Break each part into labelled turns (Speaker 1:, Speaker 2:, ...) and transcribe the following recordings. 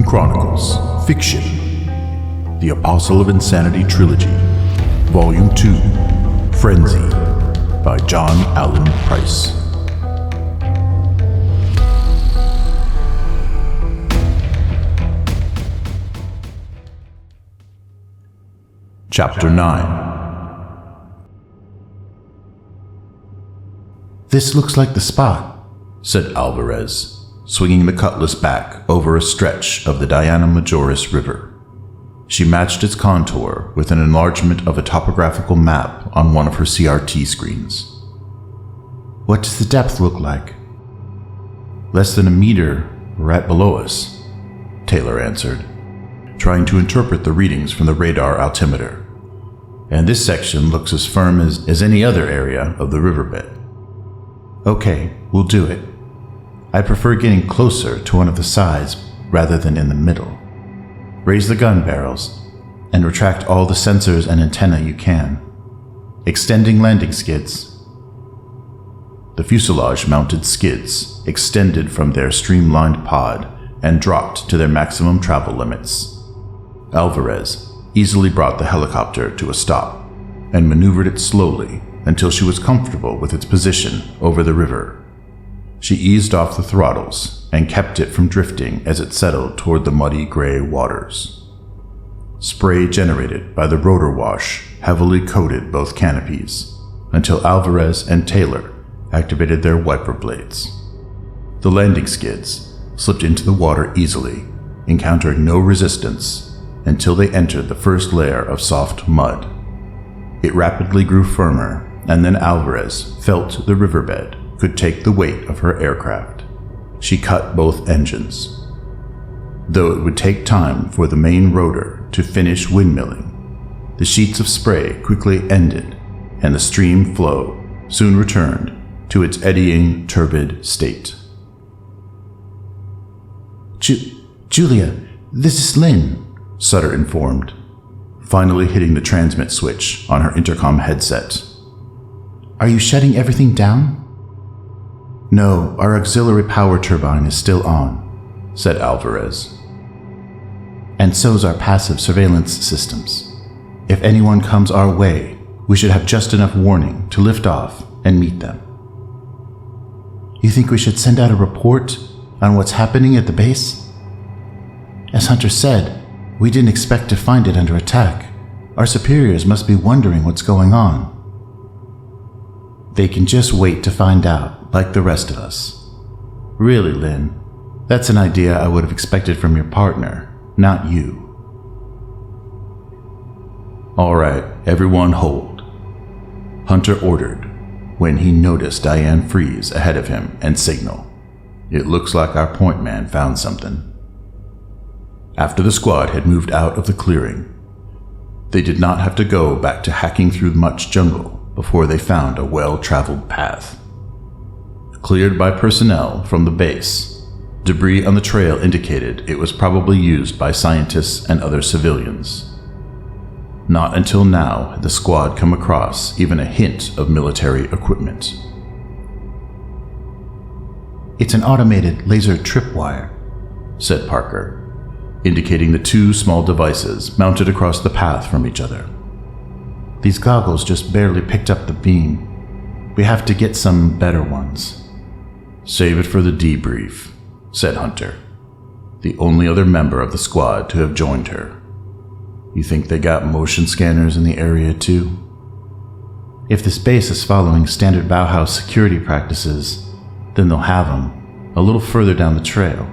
Speaker 1: Chronicles, Fiction, The Apostle of Insanity Trilogy, Volume 2, Frenzy, by John Allen Price. Chapter 9.
Speaker 2: "This looks like the spot,"
Speaker 1: said Alvarez, swinging the cutlass back over a stretch of the Diana Majoris River. She matched its contour with an enlargement of a topographical map on one of her CRT screens.
Speaker 2: "What does the depth look like?"
Speaker 1: "Less than a meter right below us," Taylor answered, trying to interpret the readings from the radar altimeter. "And this section looks as firm as any other area of the riverbed."
Speaker 2: "Okay, we'll do it. I prefer getting closer to one of the sides rather than in the middle. Raise the gun barrels and retract all the sensors and antenna you can. Extending landing skids."
Speaker 1: The fuselage-mounted skids extended from their streamlined pod and dropped to their maximum travel limits. Alvarez easily brought the helicopter to a stop and maneuvered it slowly until she was comfortable with its position over the river. She eased off the throttles and kept it from drifting as it settled toward the muddy gray waters. Spray generated by the rotor wash heavily coated both canopies until Alvarez and Taylor activated their wiper blades. The landing skids slipped into the water easily, encountering no resistance until they entered the first layer of soft mud. It rapidly grew firmer, and then Alvarez felt the riverbed could take the weight of her aircraft. She cut both engines. Though it would take time for the main rotor to finish windmilling, the sheets of spray quickly ended, and the stream flow soon returned to its eddying, turbid state.
Speaker 2: Julia, this is Lynn,"
Speaker 1: Sutter informed, finally hitting the transmit switch on her intercom headset.
Speaker 2: "Are you shutting everything down?"
Speaker 1: "No, our auxiliary power turbine is still on," said Alvarez.
Speaker 2: "And so's our passive surveillance systems. If anyone comes our way, we should have just enough warning to lift off and meet them." "You think we should send out a report on what's happening at the base? As Hunter said, we didn't expect to find it under attack. Our superiors must be wondering what's going on." "They can just wait to find out, like the rest of us." "Really, Lynn, that's an idea I would have expected from your partner, not you."
Speaker 1: "All right, everyone hold," Hunter ordered when he noticed Diane freeze ahead of him and signal. "It looks like our point man found something." After the squad had moved out of the clearing, they did not have to go back to hacking through much jungle before they found a well-traveled path. Cleared by personnel from the base, debris on the trail indicated it was probably used by scientists and other civilians. Not until now had the squad come across even a hint of military equipment.
Speaker 2: "It's an automated laser tripwire,"
Speaker 1: said Parker, indicating the two small devices mounted across the path from each other.
Speaker 2: "These goggles just barely picked up the beam. We have to get some better ones."
Speaker 1: "Save it for the debrief," said Hunter, the only other member of the squad to have joined her. "You think they got motion scanners in the area too?"
Speaker 2: "If this base is following standard Bauhaus security practices, then they'll have them a little further down the trail.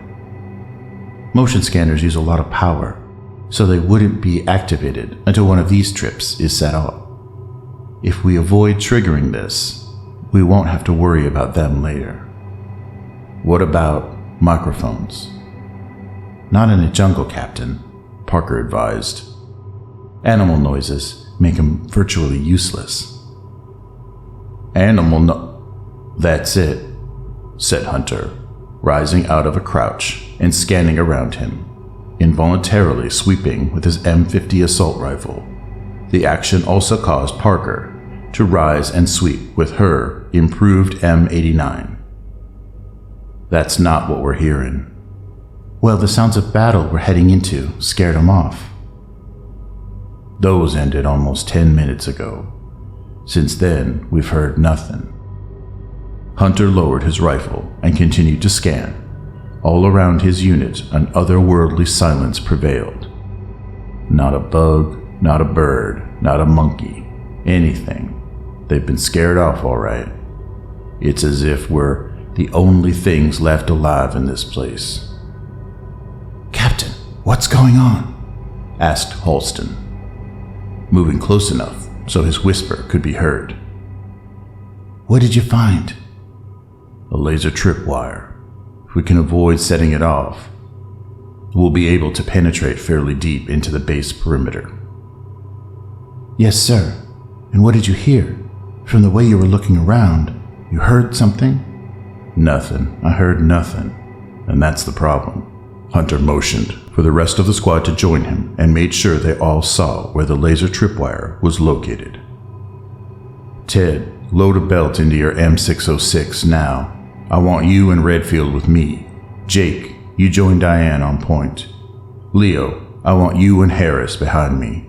Speaker 2: Motion scanners use a lot of power, so they wouldn't be activated until one of these trips is set up. If we avoid triggering this, we won't have to worry about them later."
Speaker 1: "What about microphones?"
Speaker 2: "Not in a jungle, Captain,"
Speaker 1: Parker advised.
Speaker 2: "Animal noises make them virtually useless."
Speaker 1: "That's it," said Hunter, rising out of a crouch and scanning around him, involuntarily sweeping with his M50 assault rifle. The action also caused Parker to rise and sweep with her improved M89. "That's not what we're hearing."
Speaker 2: Well, the sounds of battle we're heading into scared him off.
Speaker 1: Those ended almost 10 minutes ago. Since then, we've heard nothing. Hunter lowered his rifle and continued to scan. All around his unit, an otherworldly silence prevailed. Not a bug, not a bird, not a monkey, anything. They've been scared off all right. It's as if we're the only things left alive in this place.
Speaker 2: Captain, what's going on? Asked Halston,
Speaker 1: moving close enough so his whisper could be heard.
Speaker 2: What did you find?
Speaker 1: A laser tripwire. If we can avoid setting it off, we'll be able to penetrate fairly deep into the base perimeter.
Speaker 2: Yes, sir. And what did you hear? From the way you were looking around, you heard something?
Speaker 1: Nothing. I heard nothing. And that's the problem. Hunter motioned for the rest of the squad to join him and made sure they all saw where the laser tripwire was located. Ted, load a belt into your M606 now. I want you and Redfield with me. Jake, you join Diane on point. Leo, I want you and Harris behind me.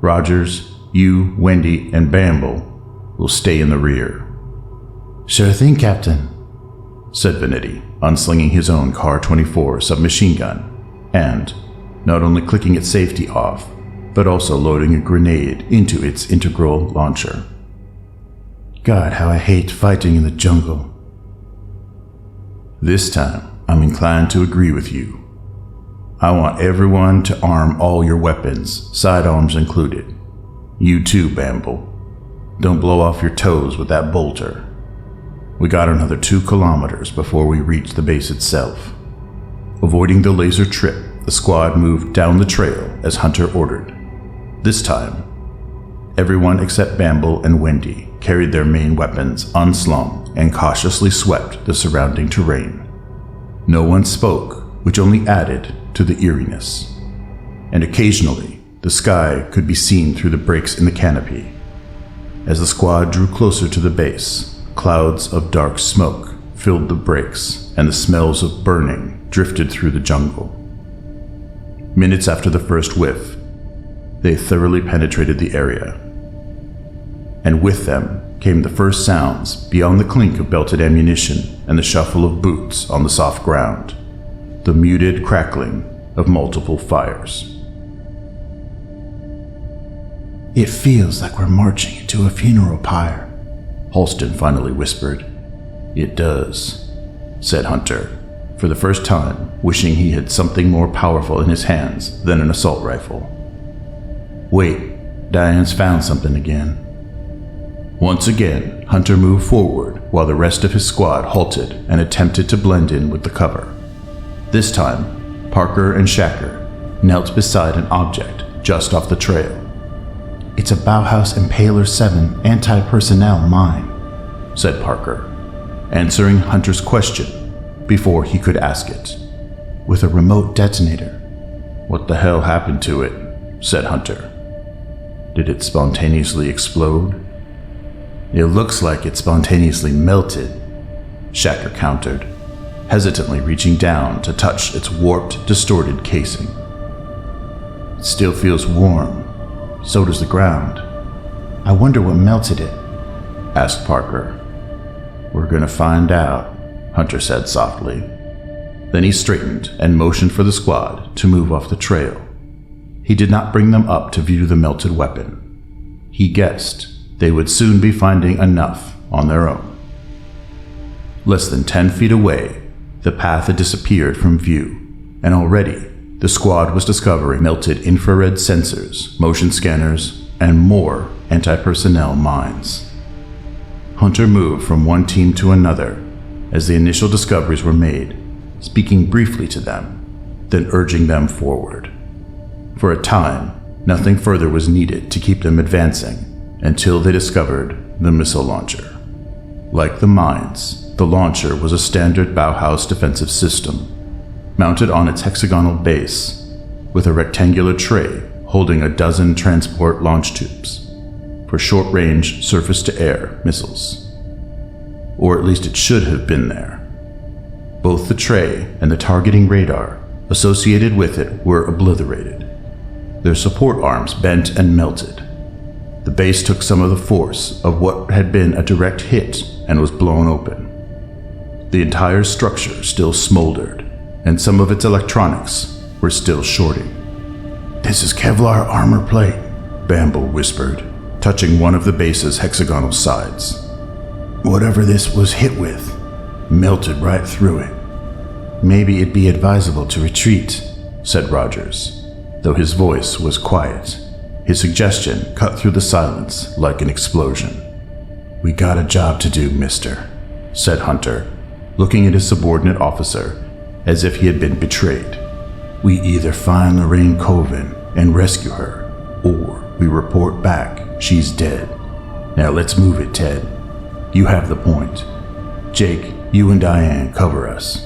Speaker 1: Rogers, you, Wendy, and Bamble will stay in the rear.
Speaker 2: Sure thing, Captain,
Speaker 1: said Venetti, unslinging his own Car-24 submachine gun, and not only clicking its safety off, but also loading a grenade into its integral launcher.
Speaker 2: God, how I hate fighting in the jungle.
Speaker 1: This time, I'm inclined to agree with you. I want everyone to arm all your weapons, sidearms included. You too, Bamble. Don't blow off your toes with that bolter. We got another 2 kilometers before we reach the base itself. Avoiding the laser trip, the squad moved down the trail as Hunter ordered. This time, everyone except Bamble and Wendy carried their main weapons unslung and cautiously swept the surrounding terrain. No one spoke, which only added to the eeriness. And occasionally, the sky could be seen through the breaks in the canopy. As the squad drew closer to the base, clouds of dark smoke filled the breaks, and the smells of burning drifted through the jungle. Minutes after the first whiff, they thoroughly penetrated the area. And with them came the first sounds beyond the clink of belted ammunition and the shuffle of boots on the soft ground, the muted crackling of multiple fires.
Speaker 2: It feels like we're marching into a funeral pyre,
Speaker 1: Halston finally whispered. It does, said Hunter, for the first time wishing he had something more powerful in his hands than an assault rifle. Wait, Diane's found something again. Once again, Hunter moved forward while the rest of his squad halted and attempted to blend in with the cover. This time, Parker and Shacker knelt beside an object just off the trail.
Speaker 2: It's a Bauhaus Impaler 7 anti-personnel mine,
Speaker 1: said Parker, answering Hunter's question before he could ask it.
Speaker 2: With a remote detonator.
Speaker 1: What the hell happened to it? Said Hunter. Did it spontaneously explode?
Speaker 2: It looks like it spontaneously melted,
Speaker 1: Shacker countered, hesitantly reaching down to touch its warped, distorted casing.
Speaker 2: It still feels warm. So does the ground. I wonder what melted it,
Speaker 1: asked Parker. We're gonna find out, Hunter said softly. Then he straightened and motioned for the squad to move off the trail. He did not bring them up to view the melted weapon. He guessed they would soon be finding enough on their own. Less than 10 feet away, the path had disappeared from view, and already the squad was discovering melted infrared sensors, motion scanners, and more anti-personnel mines. Hunter moved from one team to another as the initial discoveries were made, speaking briefly to them, then urging them forward. For a time, nothing further was needed to keep them advancing until they discovered the missile launcher. Like the mines, the launcher was a standard Bauhaus defensive system, mounted on its hexagonal base, with a rectangular tray holding a dozen transport launch tubes for short-range surface-to-air missiles. Or at least it should have been there. Both the tray and the targeting radar associated with it were obliterated. Their support arms bent and melted. The base took some of the force of what had been a direct hit and was blown open. The entire structure still smoldered, and some of its electronics were still shorting.
Speaker 2: "This is Kevlar armor plate,"
Speaker 1: Bamble whispered, touching one of the base's hexagonal sides.
Speaker 2: "Whatever this was hit with melted right through it."
Speaker 1: "Maybe it'd be advisable to retreat," said Rogers, though his voice was quiet. His suggestion cut through the silence like an explosion.
Speaker 2: "We got a job to do, mister,"
Speaker 1: said Hunter, looking at his subordinate officer as if he had been betrayed.
Speaker 2: "We either find Lorraine Colvin and rescue her, or we report back she's dead. Now let's move it, Ted. You have the point. Jake, you and Diane cover us."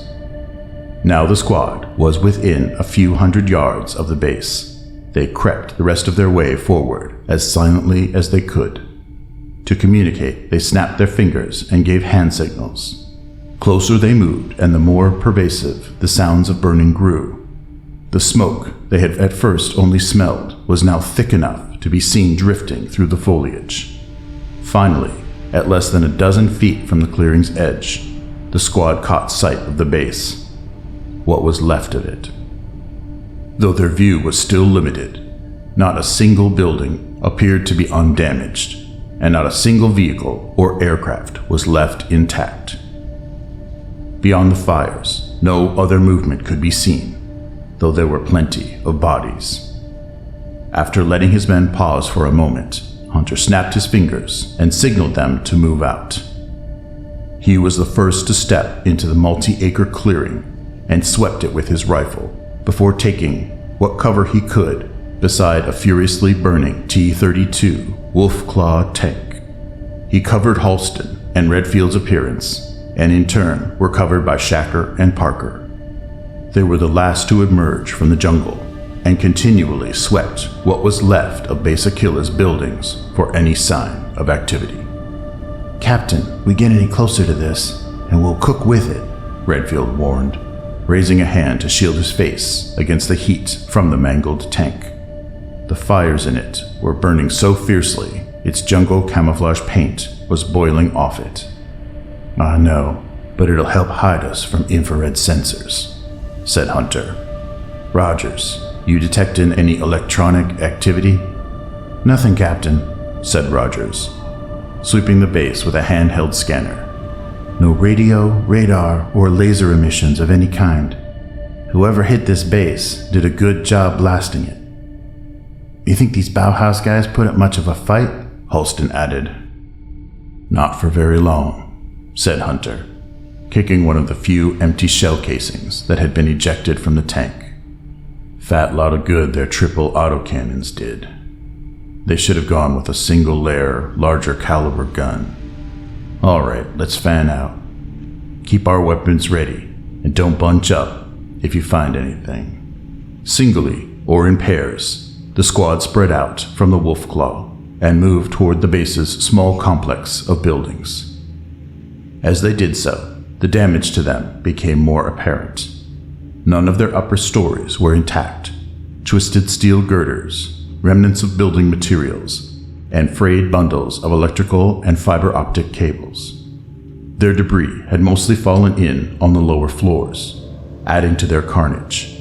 Speaker 1: Now the squad was within a few hundred yards of the base. They crept the rest of their way forward as silently as they could. To communicate, they snapped their fingers and gave hand signals. Closer they moved, and the more pervasive the sounds of burning grew. The smoke they had at first only smelled was now thick enough to be seen drifting through the foliage. Finally, at less than a dozen feet from the clearing's edge, the squad caught sight of the base. What was left of it. Though their view was still limited, not a single building appeared to be undamaged, and not a single vehicle or aircraft was left intact. Beyond the fires, no other movement could be seen, though there were plenty of bodies. After letting his men pause for a moment, Hunter snapped his fingers and signaled them to move out. He was the first to step into the multi-acre clearing and swept it with his rifle before taking what cover he could beside a furiously burning T-32 Wolf-Claw tank. He covered Halston and Redfield's appearance, and in turn were covered by Shacker and Parker. They were the last to emerge from the jungle and continually swept what was left of Base Aquila's buildings for any sign of activity.
Speaker 2: "Captain, we get any closer to this, and we'll cook with it,"
Speaker 1: Redfield warned, raising a hand to shield his face against the heat from the mangled tank. The fires in it were burning so fiercely, its jungle camouflage paint was boiling off it.
Speaker 2: "I know, but it'll help hide us from infrared sensors," said Hunter.
Speaker 1: "Rogers, you detecting any electronic activity?"
Speaker 2: "Nothing, Captain,"
Speaker 1: said Rogers, sweeping the base with a handheld scanner.
Speaker 2: "No radio, radar, or laser emissions of any kind. Whoever hit this base did a good job blasting it." "You think these Bauhaus guys put up much of a fight?"
Speaker 1: Halston added. "Not for very long," said Hunter, kicking one of the few empty shell casings that had been ejected from the tank. "Fat lot of good their triple autocannons did. They should have gone with a single layer, larger caliber gun. All right, let's fan out. Keep our weapons ready, and don't bunch up if you find anything." Singly or in pairs, the squad spread out from the Wolf Claw and moved toward the base's small complex of buildings. As they did so, the damage to them became more apparent. None of their upper stories were intact. Twisted steel girders, remnants of building materials, and frayed bundles of electrical and fiber optic cables. Their debris had mostly fallen in on the lower floors, adding to their carnage.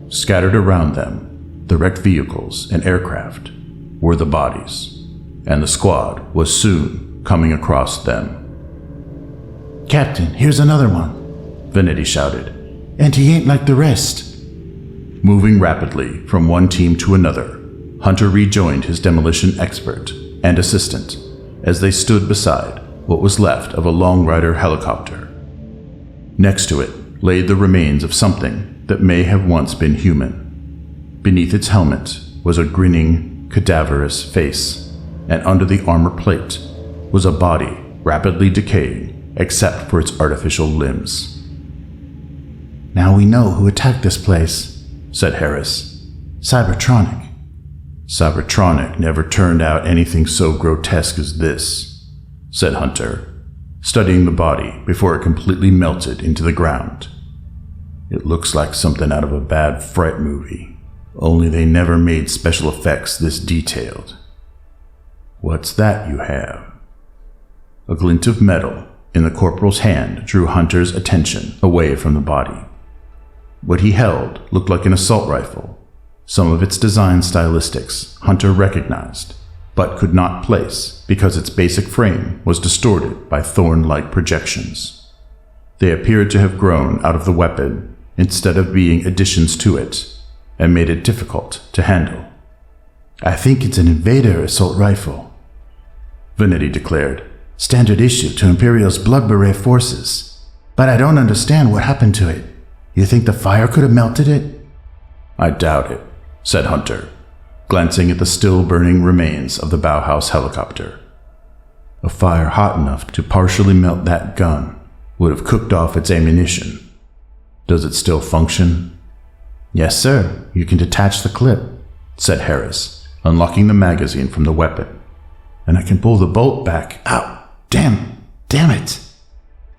Speaker 1: Scattered around them, the wrecked vehicles and aircraft were the bodies, and the squad was soon coming across them.
Speaker 2: "Captain, here's another one,"
Speaker 1: Venetti shouted.
Speaker 2: "And he ain't like the rest."
Speaker 1: Moving rapidly from one team to another, Hunter rejoined his demolition expert and assistant as they stood beside what was left of a Long Rider helicopter. Next to it lay the remains of something that may have once been human. Beneath its helmet was a grinning, cadaverous face, and under the armor plate was a body rapidly decaying except for its artificial limbs.
Speaker 2: "Now we know who attacked this place,"
Speaker 1: said Harris.
Speaker 2: "Cybertronic."
Speaker 1: "Cybertronic never turned out anything so grotesque as this," said Hunter, studying the body before it completely melted into the ground. It looks like something out of a bad fright movie, only they never made special effects this detailed. What's that you have? A glint of metal in the corporal's hand drew Hunter's attention away from the body. What he held looked like an assault rifle. Some of its design stylistics Hunter recognized, but could not place because its basic frame was distorted by thorn-like projections. They appeared to have grown out of the weapon instead of being additions to it, and made it difficult to handle.
Speaker 2: I think it's an Invader assault rifle, Venetti declared. Standard issue to Imperial's Blood Beret forces. But I don't understand what happened to it. You think the fire could have melted it?
Speaker 1: I doubt it, said Hunter, glancing at the still-burning remains of the Bauhaus helicopter. A fire hot enough to partially melt that gun would have cooked off its ammunition. Does it still function?
Speaker 2: Yes, sir. You can detach the clip,
Speaker 1: said Harris, unlocking the magazine from the weapon.
Speaker 2: And I can pull the bolt back. Ow! Damn it!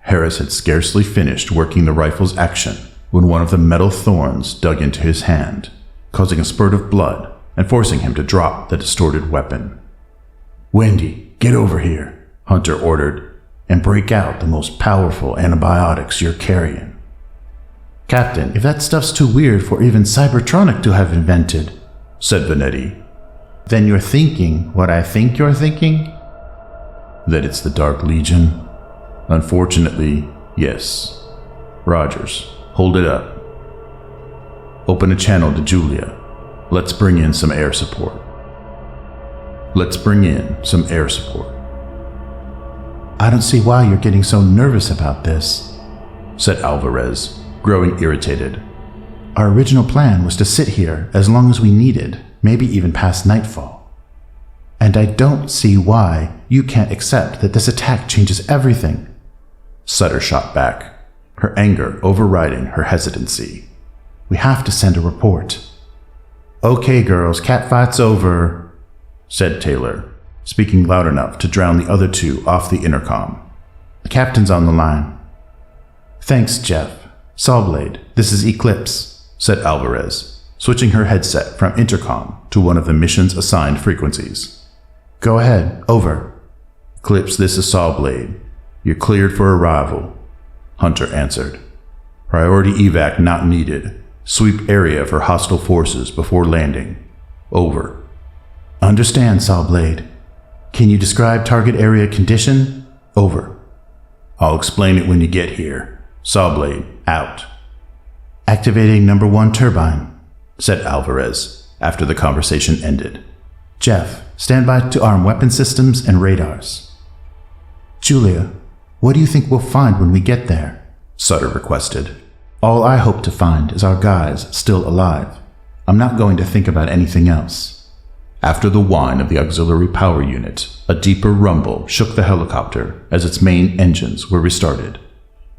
Speaker 1: Harris had scarcely finished working the rifle's action when one of the metal thorns dug into his hand, causing a spurt of blood and forcing him to drop the distorted weapon.
Speaker 2: Wendy, get over here,
Speaker 1: Hunter ordered,
Speaker 2: and break out the most powerful antibiotics you're carrying. Captain, if that stuff's too weird for even Cybertronic to have invented,
Speaker 1: said Venetti,
Speaker 2: then you're thinking what I think you're thinking?
Speaker 1: That it's the Dark Legion? Unfortunately, yes. Rogers, hold it up. Open a channel to Julia. Let's bring in some air support.
Speaker 2: I don't see why you're getting so nervous about this,
Speaker 1: said Alvarez, growing irritated.
Speaker 2: Our original plan was to sit here as long as we needed, maybe even past nightfall. And I don't see why you can't accept that this attack changes everything.
Speaker 1: Sutter shot back, her anger overriding her hesitancy.
Speaker 2: We have to send a report. Okay, girls, catfight's over, said Taylor, speaking loud enough to drown the other two off the intercom. The captain's on the line. Thanks, Jeff. Sawblade, this is Eclipse, said Alvarez, switching her headset from intercom to one of the mission's assigned frequencies. Go ahead, over.
Speaker 1: Eclipse, this is Sawblade. You're cleared for arrival, Hunter answered. Priority evac not needed. Sweep area for hostile forces before landing. Over.
Speaker 2: Understand, Sawblade. Can you describe target area condition? Over.
Speaker 1: I'll explain it when you get here. Sawblade, out.
Speaker 2: Activating number 1 turbine,
Speaker 1: said Alvarez after the conversation ended.
Speaker 2: Jeff, stand by to arm weapon systems and radars. Julia, what do you think we'll find when we get there?
Speaker 1: Sutter requested.
Speaker 2: All I hope to find is our guys still alive. I'm not going to think about anything else.
Speaker 1: After the whine of the auxiliary power unit, a deeper rumble shook the helicopter as its main engines were restarted.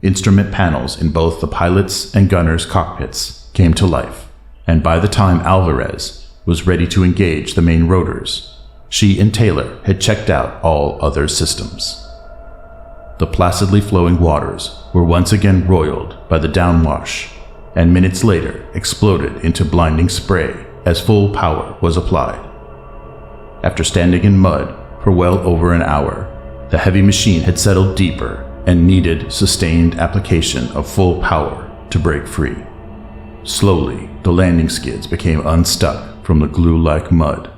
Speaker 1: Instrument panels in both the pilot's and gunner's cockpits came to life, and by the time Alvarez was ready to engage the main rotors, she and Taylor had checked out all other systems. The placidly flowing waters were once again roiled by the downwash, and minutes later exploded into blinding spray as full power was applied. After standing in mud for well over an hour, the heavy machine had settled deeper and needed sustained application of full power to break free. Slowly, the landing skids became unstuck from the glue-like mud.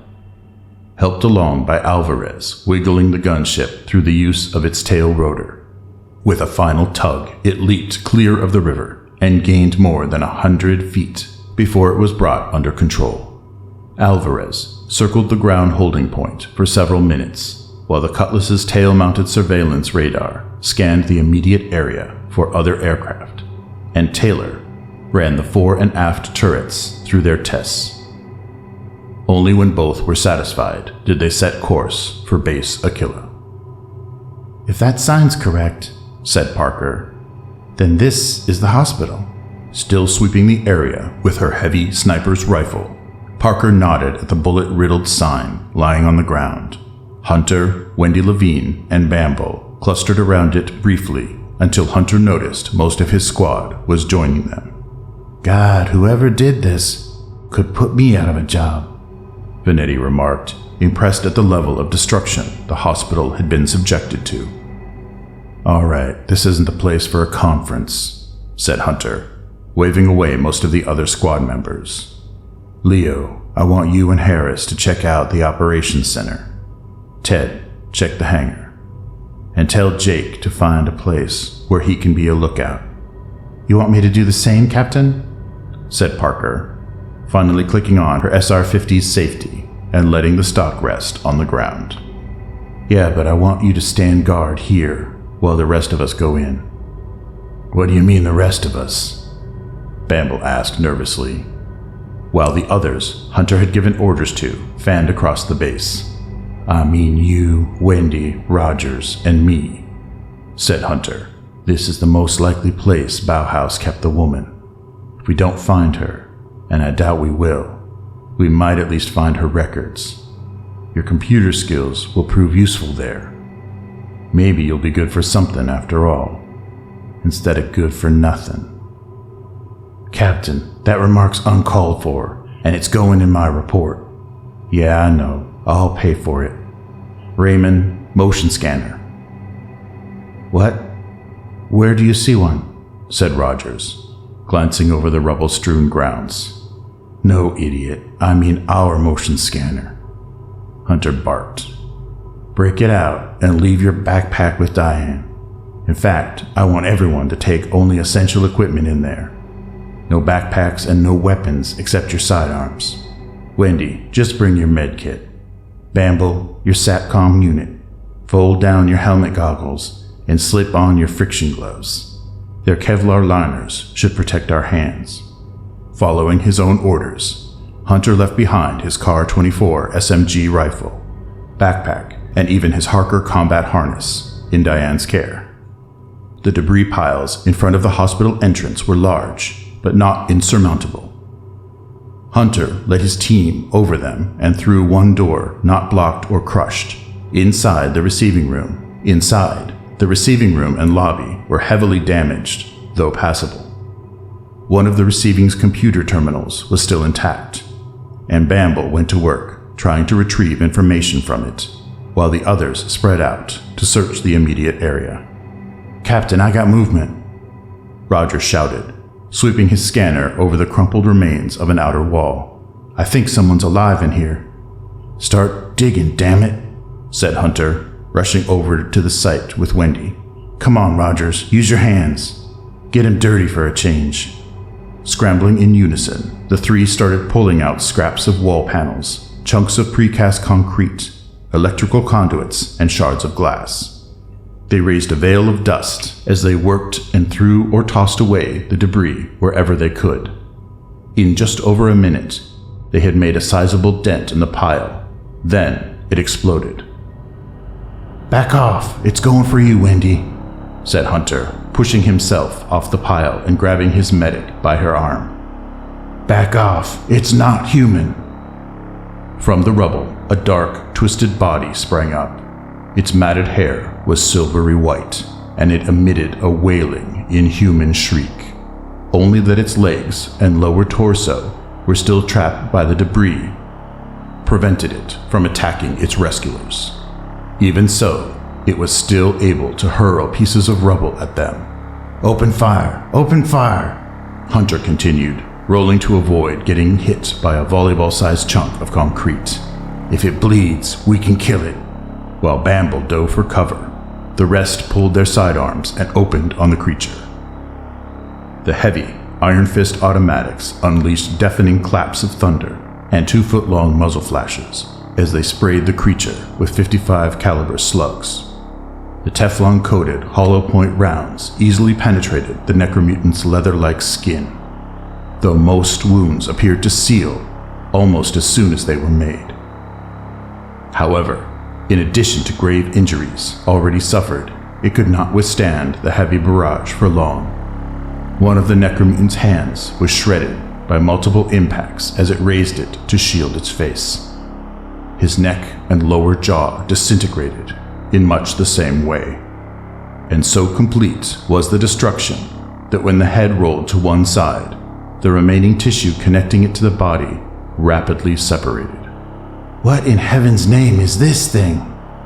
Speaker 1: Helped along by Alvarez wiggling the gunship through the use of its tail rotor. With a final tug, it leaped clear of the river and gained more than 100 feet before it was brought under control. Alvarez circled the ground holding point for several minutes, while the Cutlass's tail-mounted surveillance radar scanned the immediate area for other aircraft, and Taylor ran the fore and aft turrets through their tests. Only when both were satisfied did they set course for Base Aquila.
Speaker 2: If that sign's correct, said Parker, then this is the hospital.
Speaker 1: Still sweeping the area with her heavy sniper's rifle, Parker nodded at the bullet-riddled sign lying on the ground. Hunter, Wendy Levine, and Bambo clustered around it briefly until Hunter noticed most of his squad was joining them.
Speaker 2: God, whoever did this could put me out of a job,
Speaker 1: Vanetti remarked, impressed at the level of destruction the hospital had been subjected to.
Speaker 2: All right, this isn't the place for a conference,
Speaker 1: said Hunter, waving away most of the other squad members.
Speaker 2: Leo, I want you and Harris to check out the operations center. Ted, check the hangar. And tell Jake to find a place where he can be a lookout. You want me to do the same, Captain?
Speaker 1: Said Parker, finally clicking on her SR-50's safety and letting the stock rest on the ground.
Speaker 2: Yeah, but I want you to stand guard here while the rest of us go in.
Speaker 1: What do you mean the rest of us? Bamble asked nervously, while the others Hunter had given orders to fanned across the base.
Speaker 2: I mean you, Wendy, Rogers, and me,
Speaker 1: said Hunter.
Speaker 2: This is the most likely place Bauhaus kept the woman. If we don't find her, and I doubt we will, we might at least find her records. Your computer skills will prove useful there. Maybe you'll be good for something after all, instead of good for nothing. Captain, that remark's uncalled for, and it's going in my report. Yeah, I know. I'll pay for it. Raymond, motion scanner. What? Where do you see one?
Speaker 1: Said Rogers, glancing over the rubble-strewn grounds.
Speaker 2: No, idiot. I mean our motion scanner.
Speaker 1: Hunter barked.
Speaker 2: Break it out and leave your backpack with Diane. In fact, I want everyone to take only essential equipment in there. No backpacks and no weapons except your sidearms. Wendy, just bring your med kit. Bamble, your SATCOM unit. Fold down your helmet goggles and slip on your friction gloves. Their Kevlar liners should protect our hands.
Speaker 1: Following his own orders, Hunter left behind his Car-24 SMG rifle, backpack, and even his Harker combat harness in Diane's care. The debris piles in front of the hospital entrance were large, but not insurmountable. Hunter led his team over them and through one door not blocked or crushed. Inside the receiving room and lobby were heavily damaged, though passable. One of the receiving's computer terminals was still intact, and Bamble went to work trying to retrieve information from it, while the others spread out to search the immediate area.
Speaker 2: Captain, I got movement,
Speaker 1: Rogers shouted, sweeping his scanner over the crumpled remains of an outer wall.
Speaker 2: I think someone's alive in here.
Speaker 1: Start digging, damn it, said Hunter, rushing over to the site with Wendy.
Speaker 2: Come on, Rogers, use your hands. Get him dirty for a change.
Speaker 1: Scrambling in unison, the three started pulling out scraps of wall panels, chunks of precast concrete, electrical conduits, and shards of glass. They raised a veil of dust as they worked and threw or tossed away the debris wherever they could. In just over a minute, they had made a sizable dent in the pile. Then it exploded.
Speaker 2: Back off, it's going for you, Wendy,
Speaker 1: said Hunter, pushing himself off the pile and grabbing his medic by her arm.
Speaker 2: Back off, it's not human.
Speaker 1: From the rubble, a dark, twisted body sprang up. Its matted hair was silvery white, and it emitted a wailing, inhuman shriek. Only that its legs and lower torso were still trapped by the debris prevented it from attacking its rescuers. Even so, it was still able to hurl pieces of rubble at them.
Speaker 2: Open fire! Open fire!
Speaker 1: Hunter continued, rolling to avoid getting hit by a volleyball-sized chunk of concrete.
Speaker 2: If it bleeds, we can kill it.
Speaker 1: While Bamble dove for cover, the rest pulled their sidearms and opened on the creature. The heavy, iron fist automatics unleashed deafening claps of thunder and 2-foot-long muzzle flashes as they sprayed the creature with .55 caliber slugs. The Teflon-coated hollow-point rounds easily penetrated the necromutant's leather-like skin, though most wounds appeared to seal almost as soon as they were made. However, in addition to grave injuries already suffered, it could not withstand the heavy barrage for long. One of the necromutant's hands was shredded by multiple impacts as it raised it to shield its face. His neck and lower jaw disintegrated in much the same way. And so complete was the destruction that when the head rolled to one side, The remaining tissue connecting it to the body rapidly separated.
Speaker 2: "What in heaven's name is this thing?"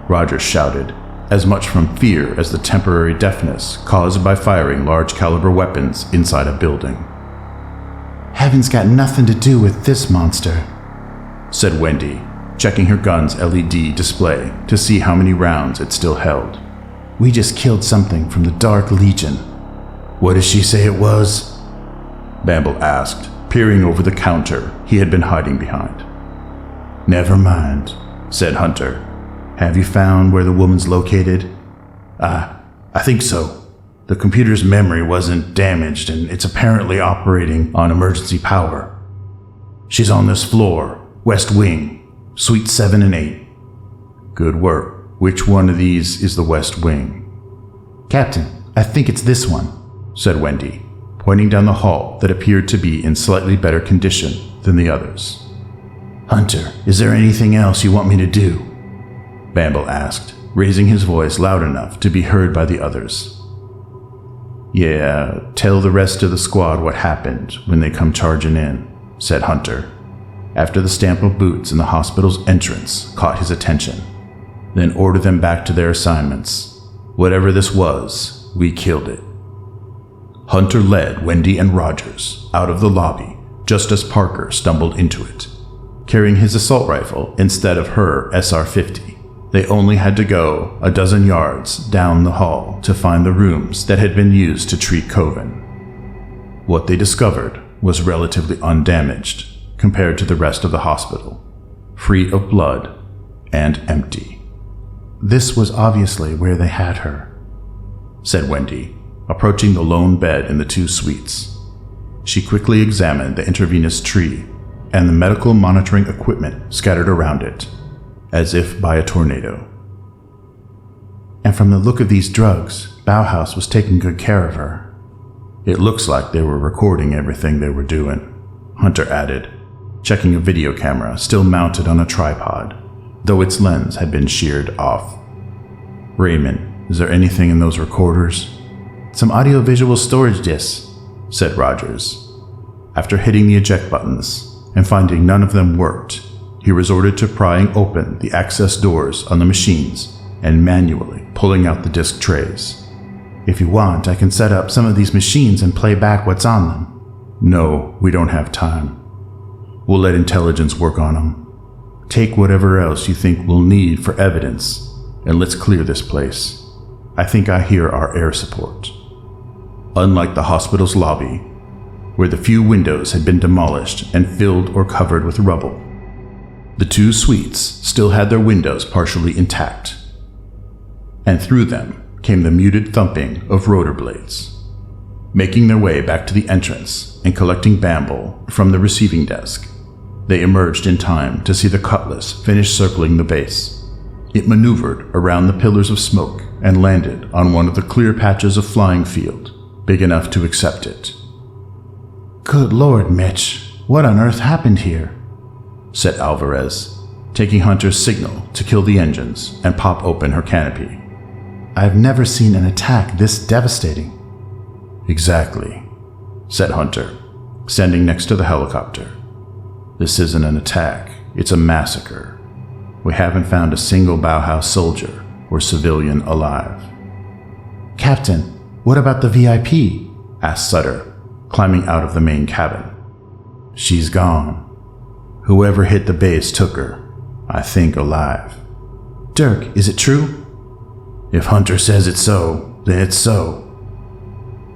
Speaker 1: Rogers shouted, as much from fear as the temporary deafness caused by firing large-caliber weapons inside a building.
Speaker 2: "Heaven's got nothing to do with this monster,"
Speaker 1: said Wendy, checking her gun's LED display to see how many rounds it still held.
Speaker 2: "We just killed something from the Dark Legion." "What does she say it was?"
Speaker 1: Bamble asked, peering over the counter he had been hiding behind.
Speaker 2: "Never mind,"
Speaker 1: said Hunter.
Speaker 2: "Have you found where the woman's located?"
Speaker 1: I think so. The computer's memory wasn't damaged, and it's apparently operating on emergency power. She's on this floor, West Wing, Suite 7 and 8. Good work. Which one of these is the West Wing?
Speaker 2: "Captain, I think it's this one,"
Speaker 1: said Wendy, pointing down the hall that appeared to be in slightly better condition than the others.
Speaker 2: "Hunter, is there anything else you want me to do?"
Speaker 1: Bamble asked, raising his voice loud enough to be heard by the others. "Yeah, tell the rest of the squad what happened when they come charging in," said Hunter, after the stamp of boots in the hospital's entrance caught his attention. "Then order them back to their assignments. Whatever this was, we killed it." Hunter led Wendy and Rogers out of the lobby just as Parker stumbled into it, carrying his assault rifle instead of her SR-50. They only had to go a dozen yards down the hall to find the rooms that had been used to treat Coven. What they discovered was relatively undamaged compared to the rest of the hospital, free of blood and empty.
Speaker 2: "This was obviously where they had her,"
Speaker 1: said Wendy, approaching the lone bed in the two suites. She quickly examined the intravenous tree and the medical monitoring equipment scattered around it, as if by a tornado.
Speaker 2: "And from the look of these drugs, Bauhaus was taking good care of her."
Speaker 1: "It looks like they were recording everything they were doing," Hunter added, checking a video camera still mounted on a tripod, though its lens had been sheared off. "Raymond, is there anything in those recorders?"
Speaker 2: "Some audio-visual storage discs,"
Speaker 1: said Rogers. After hitting the eject buttons and finding none of them worked, he resorted to prying open the access doors on the machines and manually pulling out the disk trays.
Speaker 2: "If you want, I can set up some of these machines and play back what's on them."
Speaker 1: "No, we don't have time. We'll let intelligence work on them. Take whatever else you think we'll need for evidence, and let's clear this place. I think I hear our air support." Unlike the hospital's lobby, where the few windows had been demolished and filled or covered with rubble, the two suites still had their windows partially intact, and through them came the muted thumping of rotor blades. Making their way back to the entrance and collecting Bamble from the receiving desk, they emerged in time to see the Cutlass finish circling the base. It maneuvered around the pillars of smoke and landed on one of the clear patches of flying field, big enough to accept it.
Speaker 2: "Good Lord, Mitch, what on earth happened here?"
Speaker 1: said Alvarez, taking Hunter's signal to kill the engines and pop open her canopy.
Speaker 2: "I've never seen an attack this devastating."
Speaker 1: "Exactly," said Hunter, standing next to the helicopter. "This isn't an attack, it's a massacre. We haven't found a single Bauhaus soldier or civilian alive."
Speaker 2: "Captain, what about the VIP?"
Speaker 1: asked Sutter, climbing out of the main cabin.
Speaker 2: "She's gone. Whoever hit the base took her, I think alive." "Dirk, is it true?"
Speaker 1: "If Hunter says it's so, then it's so,"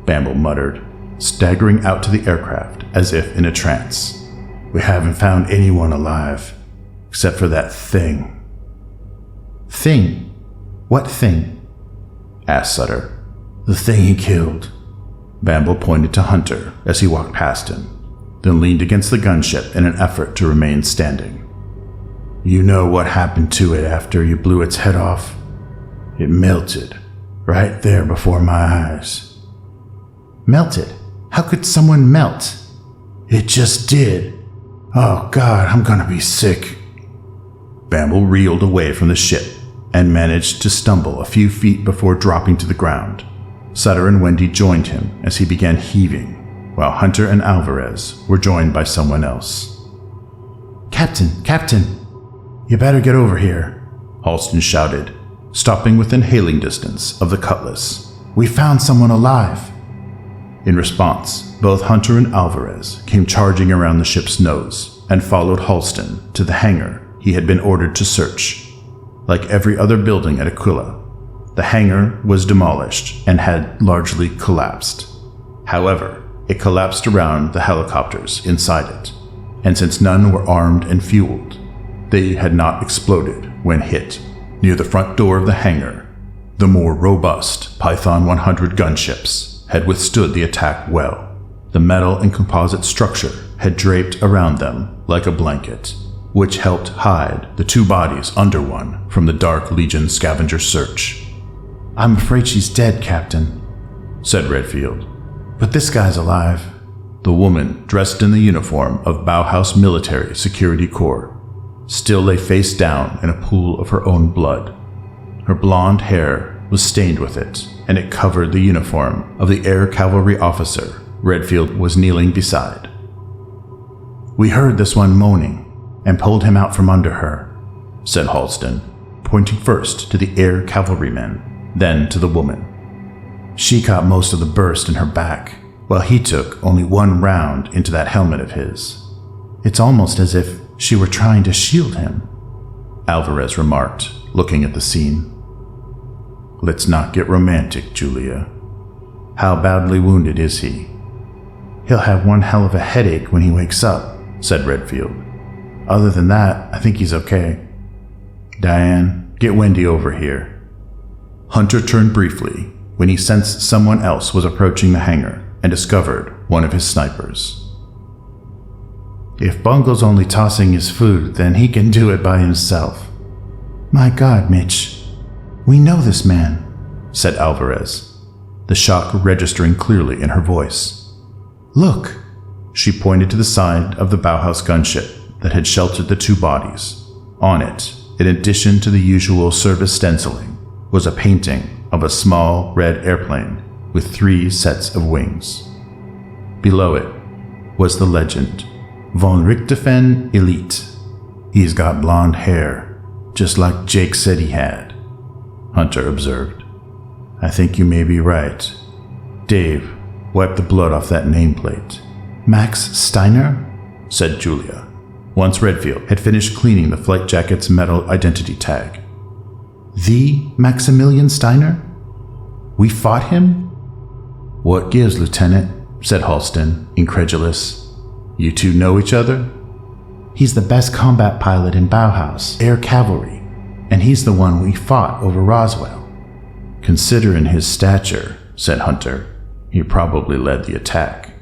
Speaker 1: Bamble muttered, staggering out to the aircraft as if in a trance. "We haven't found anyone alive, except for that thing."
Speaker 2: "Thing? What thing?"
Speaker 1: asked Sutter.
Speaker 2: "The thing he killed."
Speaker 1: Bamble pointed to Hunter as he walked past him, then leaned against the gunship in an effort to remain standing. "You know what happened to it after you blew its head off? It melted, right there before my eyes."
Speaker 2: "Melted? How could someone melt?"
Speaker 1: "It just did. Oh God, I'm gonna be sick." Bamble reeled away from the ship and managed to stumble a few feet before dropping to the ground. Sutter and Wendy joined him as he began heaving, while Hunter and Alvarez were joined by someone else.
Speaker 2: Captain, you better get over here,"
Speaker 1: Halston shouted, stopping within hailing distance of the Cutlass.
Speaker 2: "We found someone alive."
Speaker 1: In response, both Hunter and Alvarez came charging around the ship's nose and followed Halston to the hangar he had been ordered to search. Like every other building at Aquila, the hangar was demolished and had largely collapsed. However, it collapsed around the helicopters inside it, and since none were armed and fueled, they had not exploded when hit. Near the front door of the hangar, the more robust Python 100 gunships had withstood the attack well. The metal and composite structure had draped around them like a blanket, which helped hide the two bodies under one from the Dark Legion scavenger search.
Speaker 2: "I'm afraid she's dead, Captain,"
Speaker 1: said Redfield.
Speaker 2: "But this guy's alive."
Speaker 1: The woman, dressed in the uniform of Bauhaus Military Security Corps, still lay face down in a pool of her own blood. Her blonde hair was stained with it, and it covered the uniform of the air cavalry officer Redfield was kneeling beside.
Speaker 2: "We heard this one moaning and pulled him out from under her,"
Speaker 1: said Halston, pointing first to the air cavalrymen, then to the woman.
Speaker 2: "She caught most of the burst in her back, while he took only one round into that helmet of his. It's almost as if she were trying to shield him,"
Speaker 1: Alvarez remarked, looking at the scene. "Let's not get romantic, Julia. How badly wounded is he?"
Speaker 2: "He'll have one hell of a headache when he wakes up," said Redfield. "Other than that, I think he's okay.
Speaker 1: Diane, get Wendy over here." Hunter turned briefly when he sensed someone else was approaching the hangar and discovered one of his snipers.
Speaker 2: "If Bungle's only tossing his food, then he can do it by himself." "My God, Mitch, we know this man,"
Speaker 1: said Alvarez, the shock registering clearly in her voice.
Speaker 2: "Look."
Speaker 1: She pointed to the side of the Bauhaus gunship that had sheltered the two bodies. On it, in addition to the usual service stenciling, was a painting of a small red airplane with 3 sets of wings. Below it was the legend, "Von Richthofen Elite."
Speaker 2: "He's got blonde hair, just like Jake said he had,"
Speaker 1: Hunter observed.
Speaker 2: "I think you may be right. Dave, wipe the blood off that nameplate." "Max Steiner?"
Speaker 1: said Julia, once Redfield had finished cleaning the flight jacket's metal identity tag.
Speaker 2: "The Maximilian Steiner? We fought him?"
Speaker 1: "What gives, Lieutenant?" said Halston, incredulous. "You two know each other?"
Speaker 2: "He's the best combat pilot in Bauhaus, air cavalry, and he's the one we fought over Roswell."
Speaker 1: "Considering his stature," said Hunter, "he probably led the attack."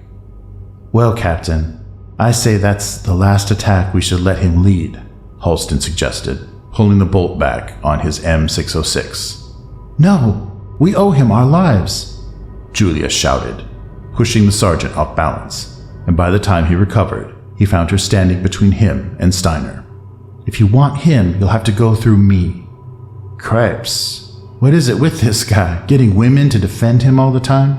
Speaker 2: "Well, Captain, I say that's the last attack we should let him lead,"
Speaker 1: Halston suggested, pulling the bolt back on his M606.
Speaker 2: "No, we owe him our lives,"
Speaker 1: Julia shouted, pushing the sergeant off balance, and by the time he recovered, he found her standing between him and Steiner.
Speaker 2: "If you want him, you'll have to go through me."
Speaker 1: "Cripes,
Speaker 2: what is it with this guy, getting women to defend him all the time?"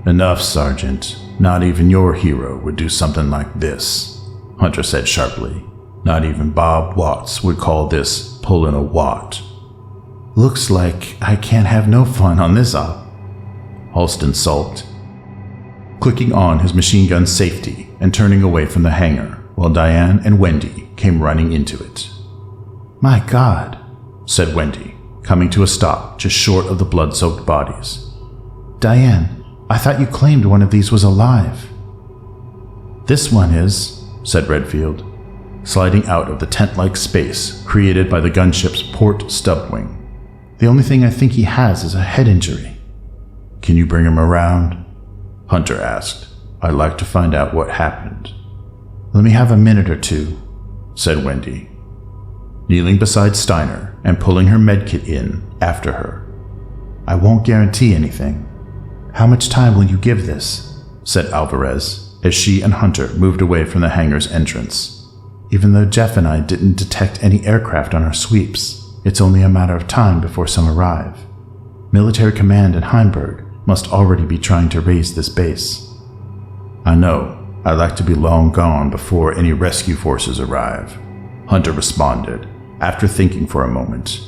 Speaker 1: "Enough, Sergeant. Not even your hero would do something like this," Hunter said sharply. "Not even Bob Watts would call this pulling a Watt."
Speaker 2: "Looks like I can't have no fun on this op,"
Speaker 1: Halston sulked, clicking on his machine gun safety and turning away from the hangar, while Diane and Wendy came running into it.
Speaker 2: "My God,"
Speaker 1: said Wendy, coming to a stop just short of the blood-soaked bodies.
Speaker 2: "Diane, I thought you claimed one of these was alive."
Speaker 1: "This one is," said Redfield, sliding out of the tent-like space created by the gunship's port stub wing.
Speaker 2: "The only thing I think he has is a head injury."
Speaker 1: "Can you bring him around?" Hunter asked. "I'd like to find out what happened."
Speaker 2: "Let me have a minute or two,"
Speaker 1: said Wendy, kneeling beside Steiner and pulling her medkit in after her.
Speaker 2: "I won't guarantee anything. How much time will you give this?"
Speaker 1: said Alvarez, as she and Hunter moved away from the hangar's entrance.
Speaker 2: "Even though Jeff and I didn't detect any aircraft on our sweeps, it's only a matter of time before some arrive. Military command in Heimberg must already be trying to raise this base."
Speaker 1: I know. I'd like to be long gone before any rescue forces arrive, Hunter responded, after thinking for a moment.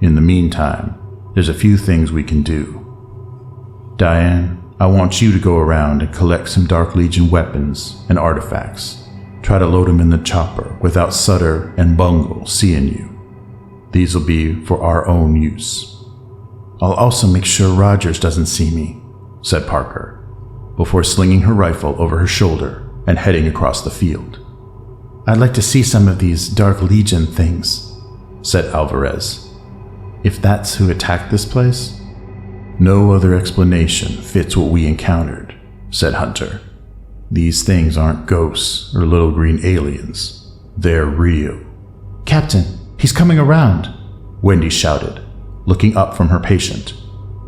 Speaker 1: In the meantime, there's a few things we can do. Diane, I want you to go around and collect some Dark Legion weapons and artifacts. Try to load them in the chopper without Sutter and Bungle seeing you. These will be for our own use.
Speaker 2: I'll also make sure Rogers doesn't see me, said Parker, before slinging her rifle over her shoulder and heading across the field. I'd like to see some of these Dark Legion things, said Alvarez. If that's who attacked this place?
Speaker 1: No other explanation fits what we encountered, said Hunter. These things aren't ghosts or little green aliens. They're real.
Speaker 2: Captain, he's coming around, Wendy shouted, looking up from her patient.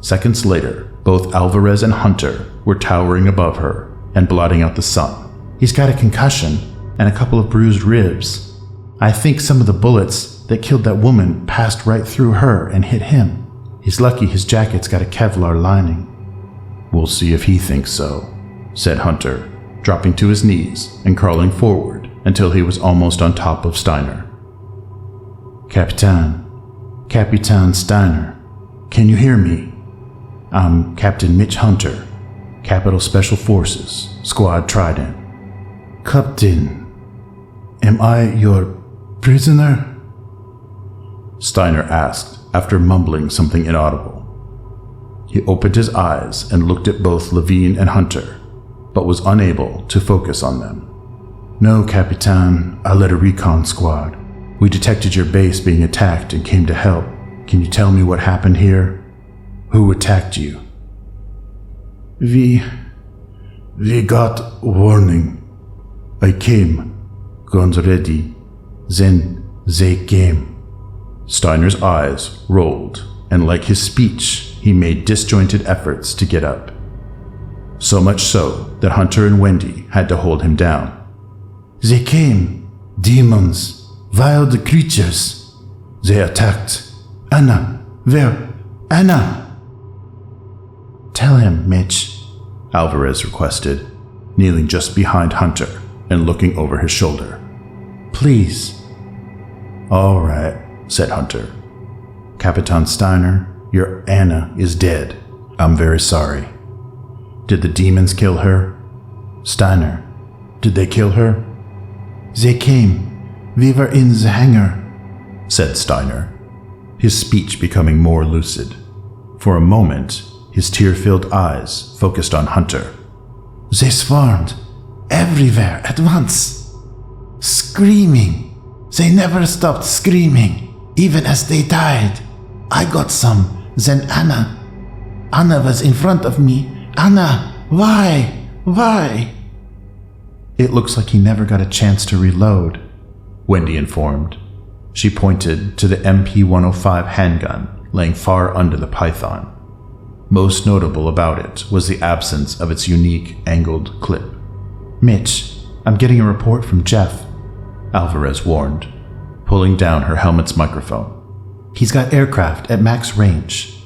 Speaker 2: Seconds later, both Alvarez and Hunter were towering above her and blotting out the sun. He's got a concussion and a couple of bruised ribs. I think some of the bullets that killed that woman passed right through her and hit him. He's lucky his jacket's got a Kevlar lining.
Speaker 1: We'll see if he thinks so, said Hunter, dropping to his knees and crawling forward until he was almost on top of Steiner.
Speaker 2: Capitan Steiner, can you hear me? I'm Captain Mitch Hunter, Capital Special Forces, Squad Trident. Captain, am I your prisoner?
Speaker 1: Steiner asked after mumbling something inaudible. He opened his eyes and looked at both Levine and Hunter, but was unable to focus on them.
Speaker 2: No, Capitan, I led a recon squad. We detected your base being attacked and came to help. Can you tell me what happened here? Who attacked you? We got warning. I came, guns ready. Then they came.
Speaker 1: Steiner's eyes rolled, and like his speech, he made disjointed efforts to get up. So much so that Hunter and Wendy had to hold him down.
Speaker 2: They came. Demons. Wild creatures. They attacked. Anna. Where? Anna! Tell him, Mitch,
Speaker 1: Alvarez requested, kneeling just behind Hunter and looking over his shoulder.
Speaker 2: Please.
Speaker 1: All right, said Hunter. Capitan Steiner, your Anna is dead. I'm very sorry. Did the demons kill her?
Speaker 2: Steiner, did they kill her? They came. We were in the hangar,
Speaker 1: said Steiner, his speech becoming more lucid. For a moment, his tear-filled eyes focused on Hunter.
Speaker 2: They swarmed everywhere at once, screaming. They never stopped screaming, even as they died. I got some, then Anna. Anna was in front of me. Anna, why? Why?
Speaker 1: It looks like he never got a chance to reload, Wendy informed. She pointed to the MP-105 handgun laying far under the Python. Most notable about it was the absence of its unique angled clip.
Speaker 2: Mitch, I'm getting a report from Jeff,
Speaker 1: Alvarez warned, pulling down her helmet's microphone.
Speaker 2: He's got aircraft at max range.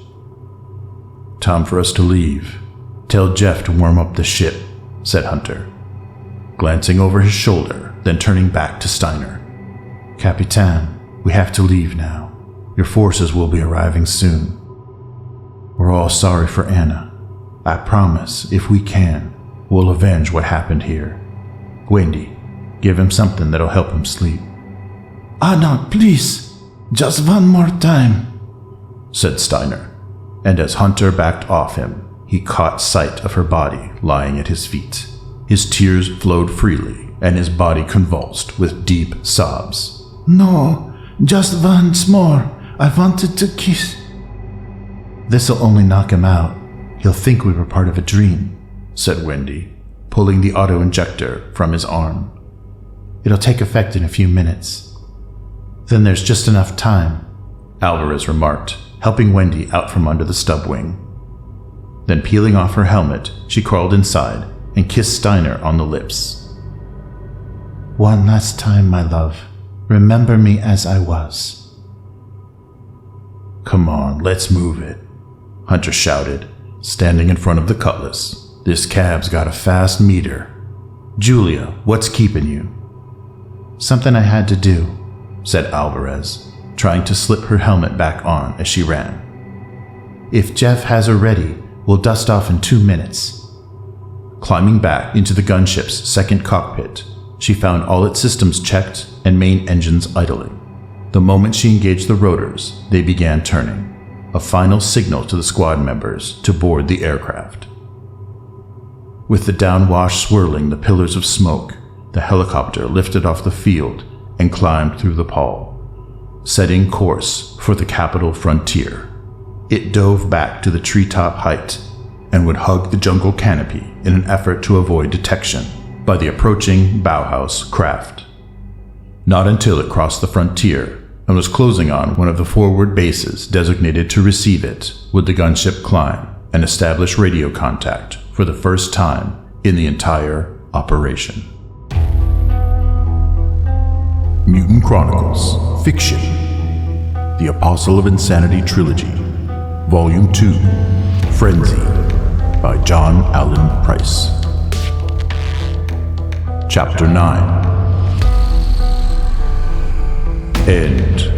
Speaker 1: Time for us to leave. Tell Jeff to warm up the ship, said Hunter, glancing over his shoulder, then turning back to Steiner.
Speaker 2: Capitan, we have to leave now. Your forces will be arriving soon. We're all sorry for Anna. I promise, if we can, we'll avenge what happened here. Wendy, give him something that'll help him sleep. Anna, please, just one more time,
Speaker 1: said Steiner, and as Hunter backed off him, he caught sight of her body lying at his feet. His tears flowed freely, and his body convulsed with deep sobs.
Speaker 2: No, just once more. I wanted to kiss. This'll only knock him out. He'll think we were part of a dream, said Wendy, pulling the auto-injector from his arm. It'll take effect in a few minutes. Then there's just enough time,
Speaker 1: Alvarez remarked, helping Wendy out from under the stub wing. Then peeling off her helmet, she crawled inside and kissed Steiner on the lips.
Speaker 2: One last time, my love. Remember me as I was.
Speaker 1: Come on, let's move it, Hunter shouted, standing in front of the Cutlass. This cab's got a fast meter.
Speaker 2: Julia, what's keeping you? Something I had to do, said Alvarez, trying to slip her helmet back on as she ran. If Jeff has her ready, we'll dust off in 2 minutes. Climbing back into the gunship's second cockpit, she found all its systems checked and main engines idling. The moment she engaged the rotors, they began turning, a final signal to the squad members to board the aircraft. With the downwash swirling the pillars of smoke, the helicopter lifted off the field and climbed through the pall, setting course for the capital frontier. It dove back to the treetop height and would hug the jungle canopy in an effort to avoid detection by the approaching Bauhaus craft. Not until it crossed the frontier and was closing on one of the forward bases designated to receive it would the gunship climb and establish radio contact for the first time in the entire operation.
Speaker 1: Mutant Chronicles Fiction, The Apostle of Insanity Trilogy, Volume 2, Frenzy, by John Allen Price. Chapter 9. End.